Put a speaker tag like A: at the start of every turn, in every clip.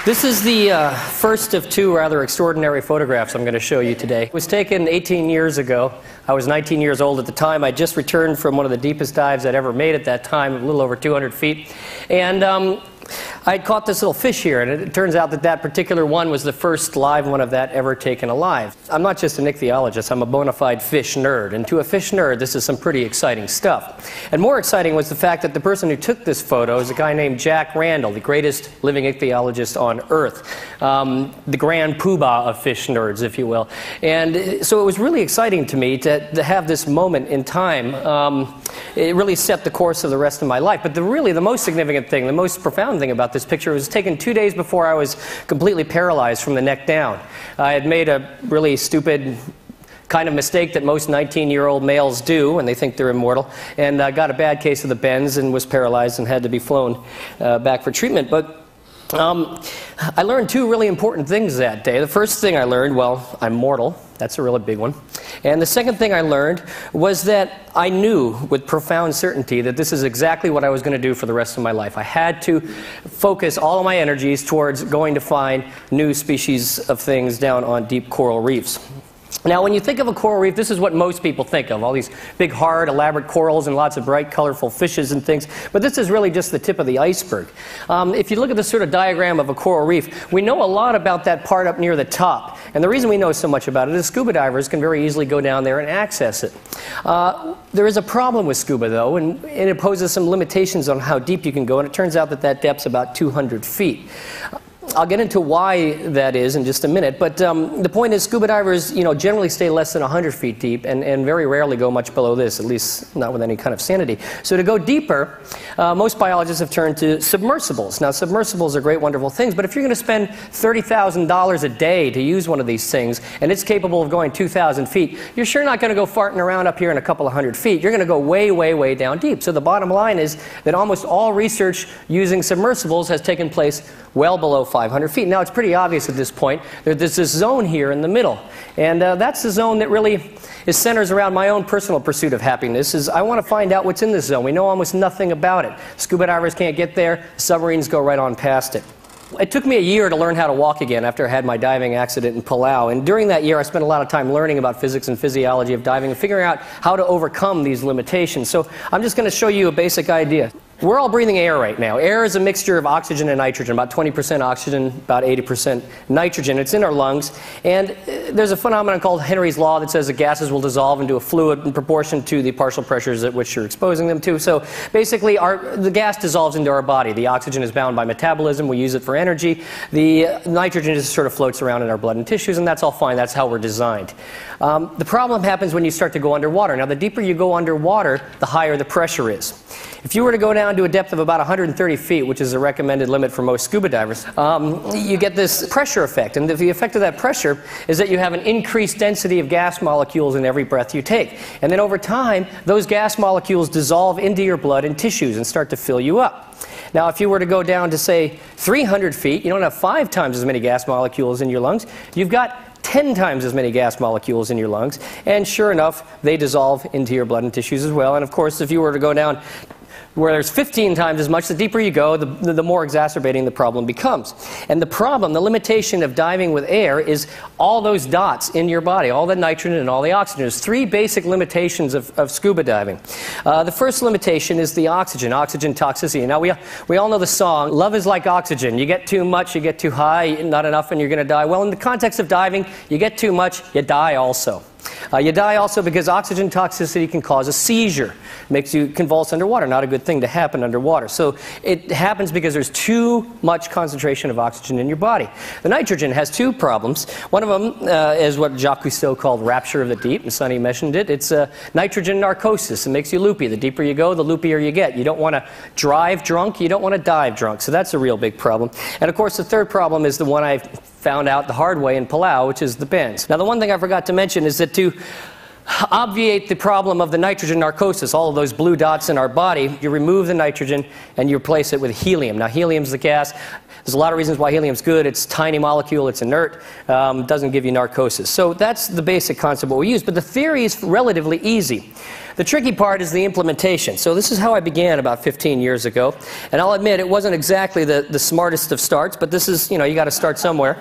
A: This is the first of two rather extraordinary photographs I'm going to show you today. It was taken 18 years ago. I was 19 years old at the time. I just returned from one of the deepest dives I'd ever made at that time, a little over 200 feet. And I caught this little fish here, and it turns out that that particular one was the first live one of that ever taken alive. I'm not just an ichthyologist, I'm a bona fide fish nerd, and to a fish nerd this is some pretty exciting stuff. And more exciting was the fact that the person who took this photo is a guy named Jack Randall, the greatest living ichthyologist on Earth, the grand poobah of fish nerds, if you will. And so it was really exciting to me to have this moment in time. It really set the course of the rest of my life. But really the most significant thing, the most profound thing about this picture was taken 2 days before I was completely paralyzed from the neck down. I had made a really stupid kind of mistake that most 19-year-old males do when they think they're immortal, and got a bad case of the bends and was paralyzed and had to be flown back for treatment. But I learned two really important things that day. The first thing I learned, well, I'm mortal. That's a really big one. And the second thing I learned was that I knew with profound certainty that this is exactly what I was going to do for the rest of my life. I had to focus all of my energies towards going to find new species of things down on deep coral reefs. Now, when you think of a coral reef, this is what most people think of, all these big, hard, elaborate corals and lots of bright, colorful fishes and things. But this is really just the tip of the iceberg. If you look at this sort of diagram of a coral reef, we know a lot about that part up near the top. And the reason we know so much about it is scuba divers can very easily go down there and access it. There is a problem with scuba, though, and it poses some limitations on how deep you can go. And it turns out that that depth's about 200 feet. I'll get into why that is in just a minute, but the point is scuba divers, generally stay less than 100 feet deep and very rarely go much below this, at least not with any kind of sanity. So to go deeper, most biologists have turned to submersibles. Now, submersibles are great, wonderful things, but if you're going to spend $30,000 a day to use one of these things, and it's capable of going 2,000 feet, you're sure not going to go farting around up here in a couple of hundred feet. You're going to go way, way, way down deep. So the bottom line is that almost all research using submersibles has taken place well below 500 feet. Now, it's pretty obvious at this point. There's this zone here in the middle. And that's the zone that really centers around my own personal pursuit of happiness. Is I want to find out what's in this zone. We know almost nothing about it. Scuba divers can't get there. Submarines go right on past it. It took me a year to learn how to walk again after I had my diving accident in Palau. And during that year, I spent a lot of time learning about physics and physiology of diving and figuring out how to overcome these limitations. So I'm just going to show you a basic idea. We're all breathing air right now. Air is a mixture of oxygen and nitrogen, about 20% oxygen, about 80% nitrogen. It's in our lungs. And there's a phenomenon called Henry's Law that says the gases will dissolve into a fluid in proportion to the partial pressures at which you're exposing them to. So basically, the gas dissolves into our body. The oxygen is bound by metabolism. We use it for energy. The nitrogen just sort of floats around in our blood and tissues, and that's all fine. That's how we're designed. The problem happens when you start to go underwater. Now, the deeper you go underwater, the higher the pressure is. If you were to go down to a depth of about 130 feet, which is the recommended limit for most scuba divers, you get this pressure effect. And the effect of that pressure is that you have an increased density of gas molecules in every breath you take. And then over time, those gas molecules dissolve into your blood and tissues and start to fill you up. Now, if you were to go down to, say, 300 feet, you don't have 5 times as many gas molecules in your lungs. You've got 10 times as many gas molecules in your lungs. And sure enough, they dissolve into your blood and tissues as well. And of course, if you were to go down where there's 15 times as much, the deeper you go, the more exacerbating the problem becomes. And the problem, the limitation of diving with air is all those dots in your body, all the nitrogen and all the oxygen. There's 3 basic limitations of scuba diving. The first limitation is the oxygen toxicity. Now, we all know the song, love is like oxygen. You get too much, you get too high, not enough, and you're going to die. Well, in the context of diving, you get too much, you die also. You die also because oxygen toxicity can cause a seizure. Makes you convulse underwater. Not a good thing to happen underwater. So it happens because there's too much concentration of oxygen in your body. The nitrogen has 2 problems. One of them is what Jacques Cousteau called rapture of the deep, and Sonny mentioned it. It's nitrogen narcosis. It makes you loopy. The deeper you go, the loopier you get. You don't want to drive drunk. You don't want to dive drunk. So that's a real big problem. And of course, the third problem is the one I found out the hard way in Palau, which is the bends. Now, the one thing I forgot to mention is that to obviate the problem of the nitrogen narcosis, all of those blue dots in our body. You remove the nitrogen and you replace it with helium. Now, helium's the gas. There's a lot of reasons why helium's good. It's a tiny molecule, it's inert, doesn't give you narcosis. So that's the basic concept of what we use, but the theory is relatively easy. The tricky part is the implementation. So this is how I began about 15 years ago. And I'll admit, it wasn't exactly the smartest of starts, but this is, you got to start somewhere.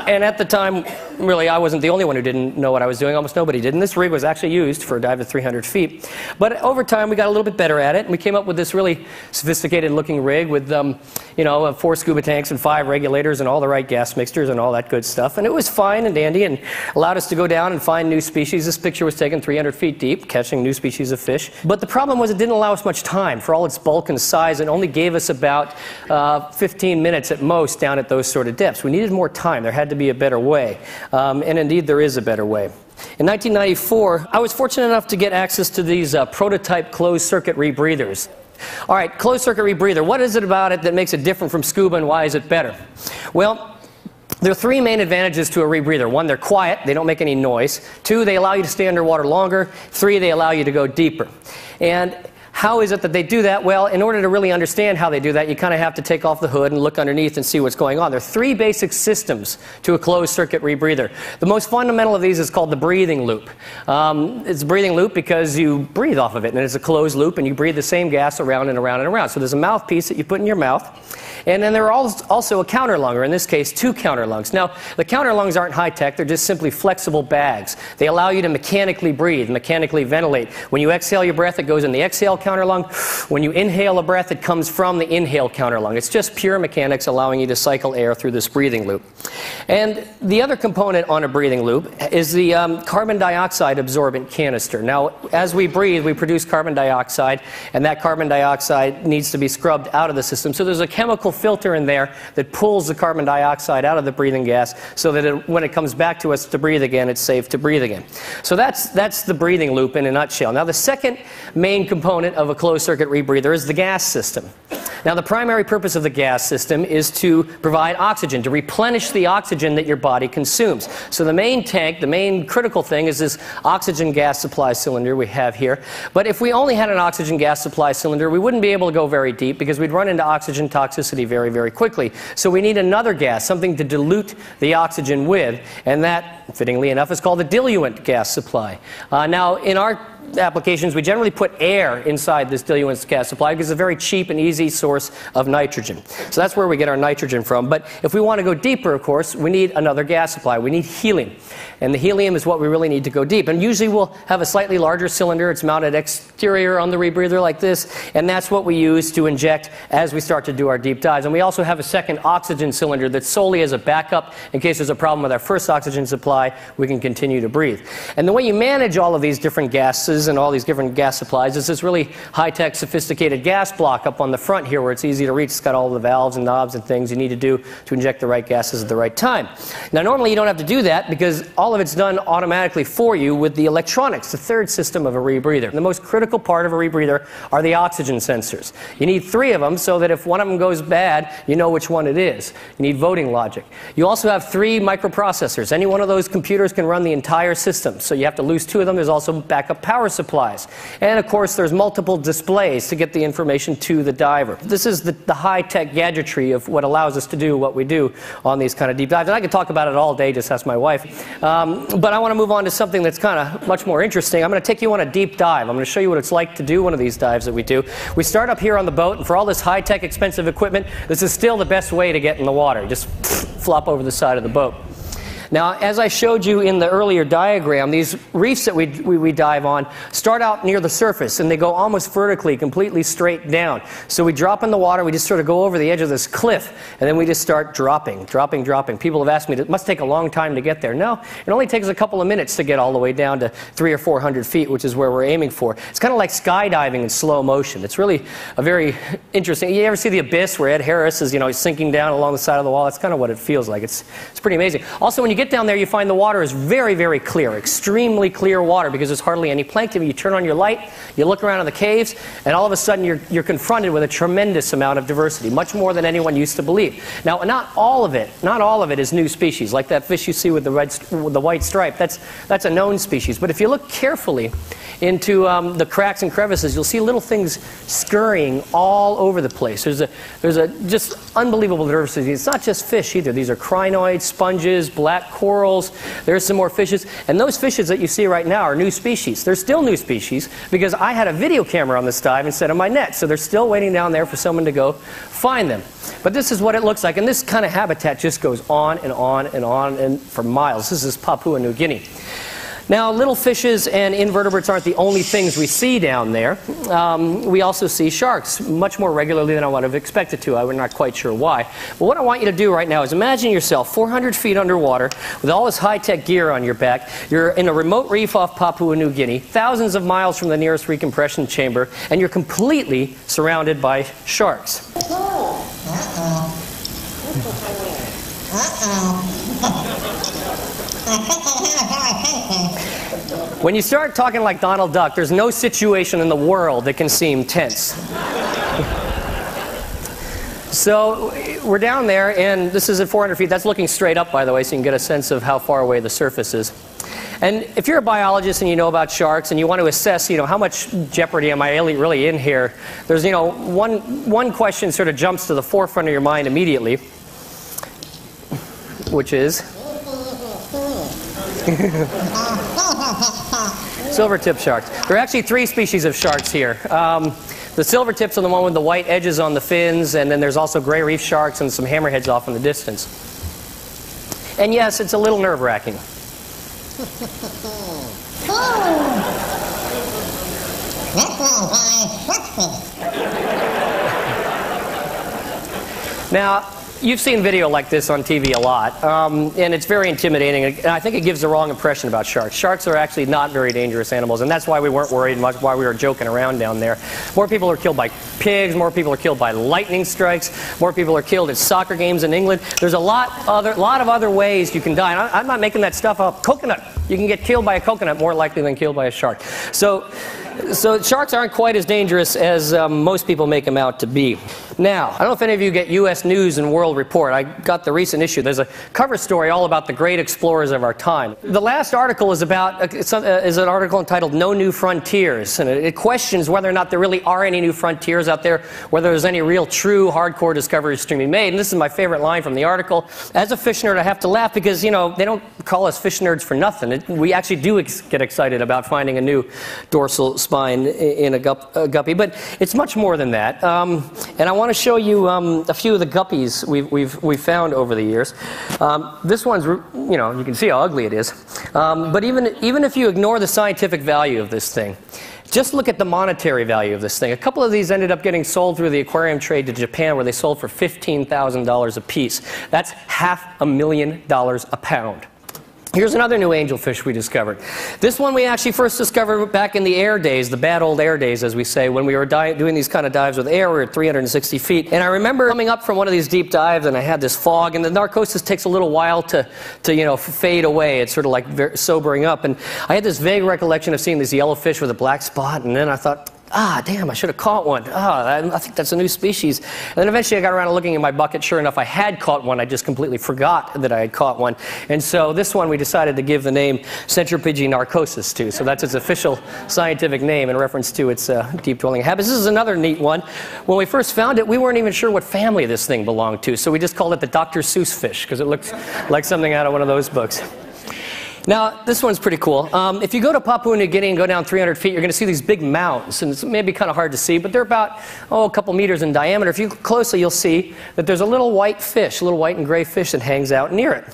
A: And at the time, really, I wasn't the only one who didn't know what I was doing. Almost nobody did. And this rig was actually used for a dive to 300 feet. But over time, we got a little bit better at it. And we came up with this really sophisticated-looking rig with, 4 scuba tanks and 5 regulators and all the right gas mixtures and all that good stuff. And it was fine and dandy and allowed us to go down and find new species. This picture was taken 300 feet deep, catching new species of fish. But the problem was it didn't allow us much time. For all its bulk and size, it only gave us about 15 minutes at most down at those sort of depths. We needed more time. There had to be a better way. And indeed, there is a better way. In 1994, I was fortunate enough to get access to these prototype closed-circuit rebreathers. All right, closed-circuit rebreather. What is it about it that makes it different from scuba, and why is it better? Well, there are 3 main advantages to a rebreather. 1, they're quiet. They don't make any noise. 2, they allow you to stay underwater longer. 3, they allow you to go deeper. And how is it that they do that? Well, in order to really understand how they do that, you kind of have to take off the hood and look underneath and see what's going on. There are 3 basic systems to a closed-circuit rebreather. The most fundamental of these is called the breathing loop. It's a breathing loop because you breathe off of it, and it's a closed loop, and you breathe the same gas around and around and around. So there's a mouthpiece that you put in your mouth. And then there are also a counterlung, or in this case, 2 counterlungs. Now, the counterlungs aren't high-tech. They're just simply flexible bags. They allow you to mechanically breathe, mechanically ventilate. When you exhale your breath, it goes in the exhale counterlung. When you inhale a breath, it comes from the inhale counterlung. It's just pure mechanics allowing you to cycle air through this breathing loop. And the other component on a breathing loop is the carbon dioxide absorbent canister. Now, as we breathe, we produce carbon dioxide, and that carbon dioxide needs to be scrubbed out of the system. So there's a chemical filter in there that pulls the carbon dioxide out of the breathing gas so that when it comes back to us to breathe again, it's safe to breathe again. So that's the breathing loop in a nutshell. Now, the second main component of a closed-circuit rebreather is the gas system. Now, the primary purpose of the gas system is to provide oxygen, to replenish the oxygen that your body consumes. So the main tank, the main critical thing is this oxygen gas supply cylinder we have here. But if we only had an oxygen gas supply cylinder, we wouldn't be able to go very deep because we'd run into oxygen toxicity very, very quickly. So we need another gas, something to dilute the oxygen with, and that, fittingly enough, is called a diluent gas supply. Now, in our applications, we generally put air inside this diluent gas supply because it's a very cheap and easy source of nitrogen. So that's where we get our nitrogen from. But if we want to go deeper, of course, we need another gas supply. We need helium. And the helium is what we really need to go deep. And usually we'll have a slightly larger cylinder. It's mounted exterior on the rebreather like this. And that's what we use to inject as we start to do our deep dives. And we also have a second oxygen cylinder that's solely as a backup. In case there's a problem with our first oxygen supply, we can continue to breathe. And the way you manage all of these different gases and all these different gas supplies is this really high-tech, sophisticated gas block up on the front here where it's easy to reach. It's got all the valves and knobs and things you need to do to inject the right gases at the right time. Now, normally you don't have to do that because all of it's done automatically for you with the electronics, the third system of a rebreather. The most critical part of a rebreather are the oxygen sensors. You need 3 of them so that if one of them goes bad, you know which one it is. You need voting logic. You also have 3 microprocessors. Any one of those computers can run the entire system. So you have to lose 2 of them. There's also backup power supplies. And of course, there's multiple displays to get the information to the diver. This is the high-tech gadgetry of what allows us to do what we do on these kind of deep dives. And I could talk about it all day, just ask my wife. But I want to move on to something that's kind of much more interesting. I'm going to take you on a deep dive. I'm going to show you what it's like to do one of these dives that we do. We start up here on the boat, and for all this high-tech, expensive equipment, this is still the best way to get in the water. Just flop over the side of the boat. Now, as I showed you in the earlier diagram, these reefs that we dive on start out near the surface, and they go almost vertically, completely straight down. So we drop in the water, we just sort of go over the edge of this cliff, and then we just start dropping. People have asked me, it must take a long time to get there. No, it only takes a couple of minutes to get all the way down to 300 or 400 feet, which is where we're aiming for. It's kind of like skydiving in slow motion. It's really a very interesting. You ever see The Abyss, where Ed Harris is, sinking down along the side of the wall? That's kind of what it feels like. It's pretty amazing. Also, when you get get down there, you find the water is very, very clear, extremely clear water, because there's hardly any plankton. You turn on your light, you look around in the caves, and all of a sudden you're confronted with a tremendous amount of diversity, much more than anyone used to believe. Now, not all of it is new species. Like that fish you see with the white stripe, that's a known species. But if you look carefully into the cracks and crevices, you'll see little things scurrying all over the place. There's a just unbelievable diversity. It's not just fish either. These are crinoids, sponges, black corals. There's some more fishes. And those fishes that you see right now are new species. They're still new species because I had a video camera on this dive instead of my net. So they're still waiting down there for someone to go find them. But this is what it looks like. And this kind of habitat just goes on and on and on and for miles. This is Papua New Guinea. Now, little fishes and invertebrates aren't the only things we see down there. We also see sharks much more regularly than I would have expected to. I'm not quite sure why. But what I want you to do right now is imagine yourself 400 feet underwater with all this high-tech gear on your back. You're in a remote reef off Papua New Guinea, thousands of miles from the nearest recompression chamber, and you're completely surrounded by sharks. When you start talking like Donald Duck, there's no situation in the world that can seem tense. So we're down there, and this is at 400 feet. That's looking straight up, by the way, so you can get a sense of how far away the surface is. And if you're a biologist and you know about sharks and you want to assess, how much jeopardy am I really in here, there's, one question sort of jumps to the forefront of your mind immediately, which is silver-tip sharks. There are actually 3 species of sharks here. The silver-tips are the one with the white edges on the fins, and then there's also gray reef sharks and some hammerheads off in the distance. And yes, it's a little nerve-wracking. Now, you've seen video like this on TV a lot, and it's very intimidating, and I think it gives the wrong impression about sharks. Sharks are actually not very dangerous animals, and that's why we weren't worried and why we were joking around down there. More people are killed by pigs, more people are killed by lightning strikes, more people are killed at soccer games in England. There's a lot of other ways you can die, and I'm not making that stuff up. Coconut. You can get killed by a coconut more likely than killed by a shark. So sharks aren't quite as dangerous as most people make them out to be. Now, I don't know if any of you get U.S. News and World Report. I got the recent issue. There's a cover story all about the great explorers of our time. The last article is about is an article entitled "No New Frontiers," and it questions whether or not there really are any new frontiers out there, whether there's any real, true, hardcore discoveries to be made. And this is my favorite line from the article. As a fish nerd, I have to laugh because they don't call us fish nerds for nothing. We actually do get excited about finding a new dorsal spine in a guppy, but it's much more than that. And I want to show you a few of the guppies we've found over the years. This one's, you can see how ugly it is. But even if you ignore the scientific value of this thing, just look at the monetary value of this thing. A couple of these ended up getting sold through the aquarium trade to Japan, where they sold for $15,000 a piece. That's $500,000 a pound. Here's another new angelfish we discovered. This one we actually first discovered back in the air days, the bad old air days, as we say, when we were doing these kind of dives with air. We were at 360 feet. And I remember coming up from one of these deep dives, and I had this fog, and the narcosis takes a little while to fade away. It's sort of like sobering up. And I had this vague recollection of seeing this yellow fish with a black spot, and then I thought, damn, I should have caught one. I think that's a new species. And then eventually I got around to looking in my bucket. Sure enough, I had caught one. I just completely forgot that I had caught one. And so this one we decided to give the name Centropygia narcosis to. So that's its official scientific name in reference to its deep dwelling habits. This is another neat one. When we first found it, we weren't even sure what family this thing belonged to. So we just called it the Dr. Seuss fish because it looked like something out of one of those books. Now, this one's pretty cool. If you go to Papua New Guinea and go down 300 feet, you're going to see these big mounds. And it's maybe kind of hard to see, but they're about, a couple meters in diameter. If you look closely, you'll see that there's a little white fish, a little white and gray fish that hangs out near it.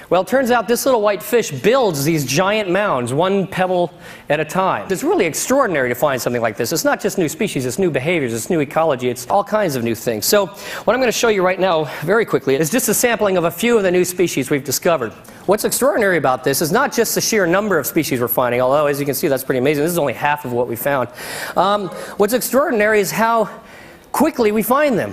A: Well, it turns out this little white fish builds these giant mounds, one pebble at a time. It's really extraordinary to find something like this. It's not just new species, it's new behaviors, it's new ecology, it's all kinds of new things. So what I'm going to show you right now, very quickly, is just a sampling of a few of the new species we've discovered. What's extraordinary about this is not just the sheer number of species we're finding, although, as you can see, that's pretty amazing. This is only half of what we found. What's extraordinary is how quickly we find them.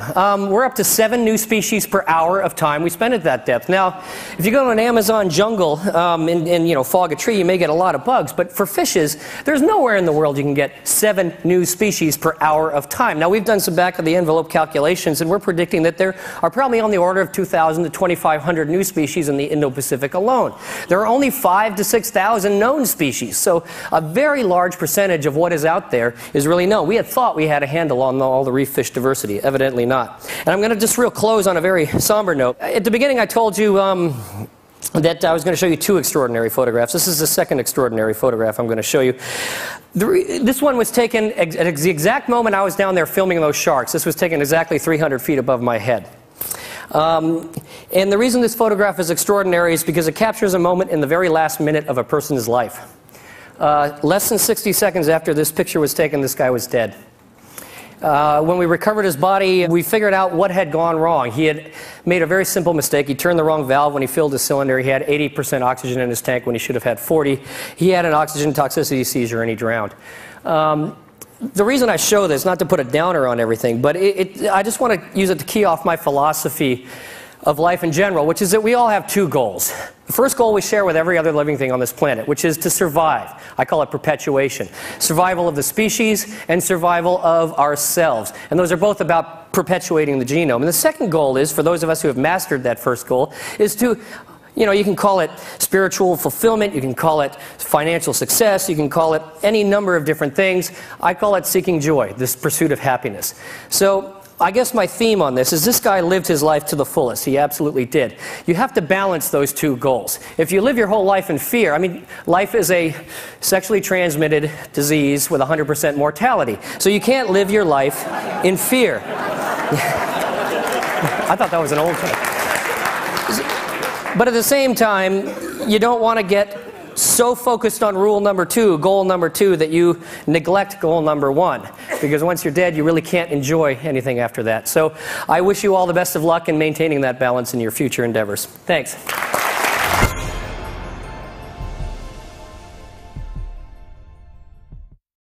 A: We're up to 7 new species per hour of time we spend at that depth. Now, if you go to an Amazon jungle and fog a tree, you may get a lot of bugs. But for fishes, there's nowhere in the world you can get 7 new species per hour of time. Now, we've done some back-of-the-envelope calculations, and we're predicting that there are probably on the order of 2,000 to 2,500 new species in the Indo-Pacific alone. There are only 5,000 to 6,000 known species. So a very large percentage of what is out there is really known. We had thought we had a handle on all the reef fish diversity. Evidently not. And I'm going to just close on a very somber note. At the beginning I told you that I was going to show you 2 extraordinary photographs. This is the second extraordinary photograph I'm going to show you. This one was taken at the exact moment I was down there filming those sharks. This was taken exactly 300 feet above my head. And the reason this photograph is extraordinary is because it captures a moment in the very last minute of a person's life. Less than 60 seconds after this picture was taken, this guy was dead. When we recovered his body, we figured out what had gone wrong. He had made a very simple mistake. He turned the wrong valve when he filled his cylinder. He had 80% oxygen in his tank when he should have had 40. He had an oxygen toxicity seizure and he drowned. The reason I show this, not to put a downer on everything, but I just want to use it to key off my philosophy of life in general, which is that we all have 2 goals. The first goal we share with every other living thing on this planet, which is to survive. I call it perpetuation. Survival of the species and survival of ourselves. And those are both about perpetuating the genome. And the second goal is, for those of us who have mastered that first goal, is to, you can call it spiritual fulfillment, you can call it financial success, you can call it any number of different things. I call it seeking joy, this pursuit of happiness. So I guess my theme on this guy lived his life to the fullest. He absolutely did. You have to balance those 2 goals. If you live your whole life in fear, life is a sexually transmitted disease with 100% mortality. So you can't live your life in fear. I thought that was an old one. But at the same time, you don't want to get so focused on rule number 2, goal number 2, that you neglect goal number 1. Because once you're dead, you really can't enjoy anything after that. So I wish you all the best of luck in maintaining that balance in your future endeavors. Thanks.